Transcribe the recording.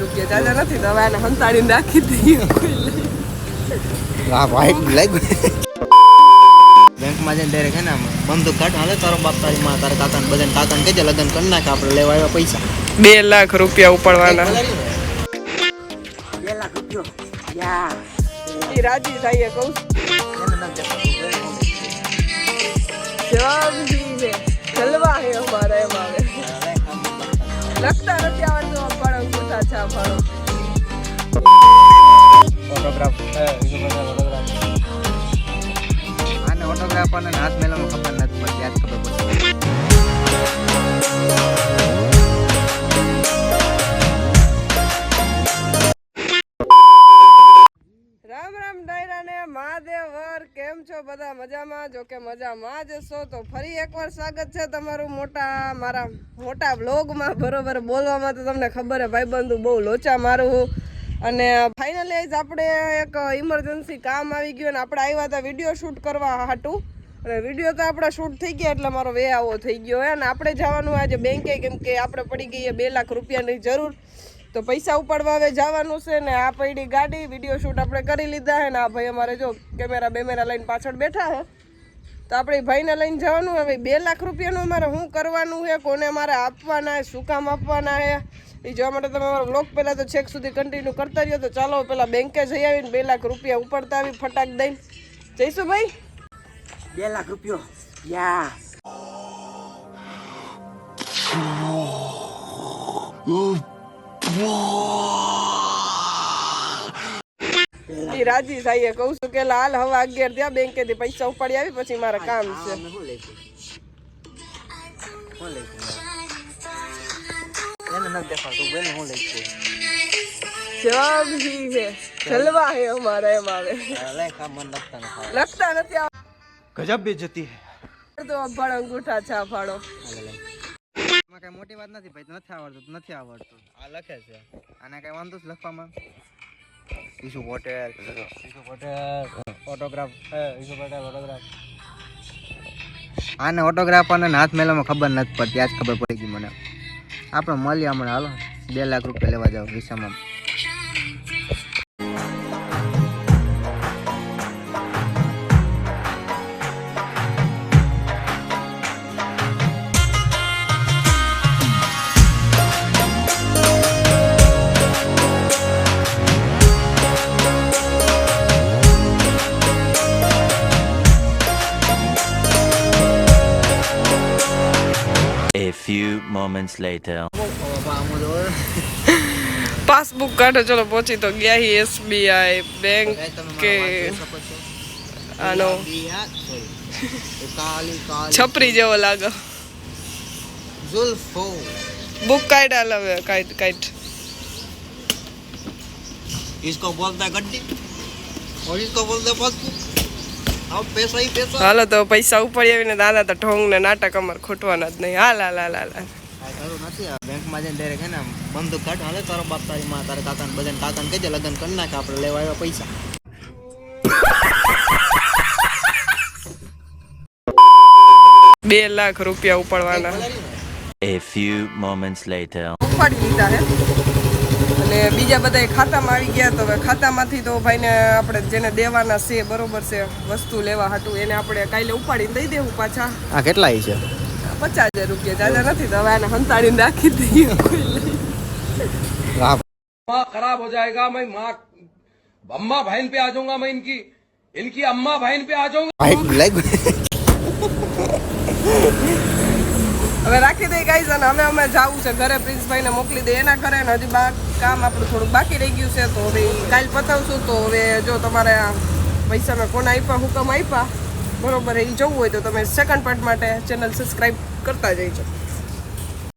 રૂપિયા જાજા નથી તો હવે આને હંતાડીને રાખી દઈએ. બેંકમાં જઈને ડાયરેક્ટ હે ને બંદૂક કાઢ હાલે તારો બાપ તારી માં તારા કાકાને બધાને કાકાને કહેજે લગ્ન કરી નાખે આપણે લેવા આવ્યા પૈસા 2 લાખ રૂપિયા ઉપાડવાના. 2 લાખ રૂપિયો યા એ રાજી થાય કહું જવાબ છે જલવા હે અમારા એમ આવે લખતા નથી આવડતું પાડો ગુઠા છા પાડો ઓટોગ્રાફ આને ઓટોગ્રાફ અને હાથ મેલામાં ખબર નથી પડતી યાદ ખબર પડતી. રામ રામ ડાયરા ને મહાદેવ વર કેમ છો બધા મજામાં? જો કે મજામાં જ છો તો ફરી એકવાર સ્વાગત છે તમારું મારા મોટા વ્લોગમાં. બરોબર બોલવામાં તો તમને ખબર હે ભાઈબંધુ બહુ લોચા મારું. અને ફાઇનલી આપણે એક ઇમરજન્સી કામ આવી ગયું અને આપણે આવ્યા હતા વિડીયો શૂટ કરવા હાટું. અને વિડીયો તો આપણા શૂટ થઈ ગયા એટલે મારો વે આવો થઈ ગયો હે. અને આપણે જવાનું આજે બેંકે કેમ કે આપણે પડી ગઈ 2 લાખ રૂપિયાની જરૂર તો પૈસા ઉપાડવા હવે જવાનું છે. ને આ પડી ગાડી વિડીયો શૂટ આપણે કરી લીધા હે ને આ ભાઈ અમારે જો કેમેરા લઈને પાછળ બેઠા હે તો આપણે ભાઈને લઈને જવાનું. હવે 2 લાખ રૂપિયાનું અમારે શું કરવાનું છે, કોને મારે આપવાના, શું કામ આપવાના છે એ જોવા માટે તમે અમારો બ્લોગ પહેલાં તો છેક સુધી કન્ટિન્યુ કરતા રહ્યો. તો ચાલો પહેલાં બેંકે જઈ આવીને 2 લાખ રૂપિયા ઉપાડતા આવી ફટાક દઈને. જઈશું ભાઈ? 2 લાખ રૂપિયો યા એ રાજી થાય કહું છું કે હાલ હવે 11 ત્યાં બેંકેથી પૈસા ઉપાડી આવી પછી મારે કામ છે. જવાબ છે જલવા હે અમારા એમ આવે લખતા નથી ગજબ બેઇજ્જતી તો અભાડો અંગૂઠા છા ફાડો. એમાં કઈ મોટી વાત નથી ભાઈ, નથી આવડતું આ લખે છે આને કઈ વાંધો જ લખવામાં. ઈસુ પટેલ ઓટોગ્રાફ આને ઓટોગ્રાફ અને હાથ મેલામાં ખબર નથી પડતી આજ ખબર પડી ગઈ મને. આપણે મળીએ હમણાં હાલો 2 લાખ રૂપિયા લેવા જાવ વિસામાં. A few moments later. Passbook કાઢો ચલો પહોંચી તો ગયા હી SBI બેંક કે આનો છપરી જેવો લાગે. बुक काट डाला हुआ काट इसको बोलता है गड्डी और इसको बोलते हैं पासबुक. अब पैसा ही पैसा. हालो तो पैसा उपाડી આવીને દાદા તો ઢોંગ ને નાટક અમાર ખોટવાના જ નહીં. હાલ તારું નથી આ બેંકમાં જઈને ડાયરેક્ટ હે ને બંદૂક કાઢ હાલે તારો બાપ તારી માં તારા કાકાને બધાને કાકાને કહેજે લગ્ન કરી નાખે આપણે લેવા આવ્યા પૈસા. બે લાખ રૂપિયા ઉપાડવાના. A few moments later. ઉપાડી લીધા હે અને બીજા બધા ખાતામાં આવી ગયા. તો હવે ખાતામાંથી તો ભાઈને આપણે જેને દેવાના છે બરોબર છે વસ્તુ લેવા હાટું એને આપણે કાલે ઉપાડીને દઈ દેવું પાછા. આ કેટલા છે? 50,000 રૂપિયા જાજા નથી તો હવે આને હંતાડીને રાખી દઈએ. खराब हो जाएगा. मैं माँ अम्मा बहन पे आ जाऊंगा. मैं इनकी अम्मा बहन पे आ जाऊंगा. હવે રાખી દઈ ગાઈઝ અને હવે અમે જવું છે ઘરે. પ્રિન્સભાઈને મોકલી દે એના ઘરે ને હજી કામ આપણું થોડુંક બાકી રહી ગયું છે તો હવે કાલ પતાવશું. તો હવે જો તમારે પૈસા મેં કોને આપ્યા હુકમ આપ્યા બરોબર એ જોવું હોય તો તમે સેકન્ડ પાર્ટ માટે ચેનલ સબસ્ક્રાઈબ કરતા જઈજો.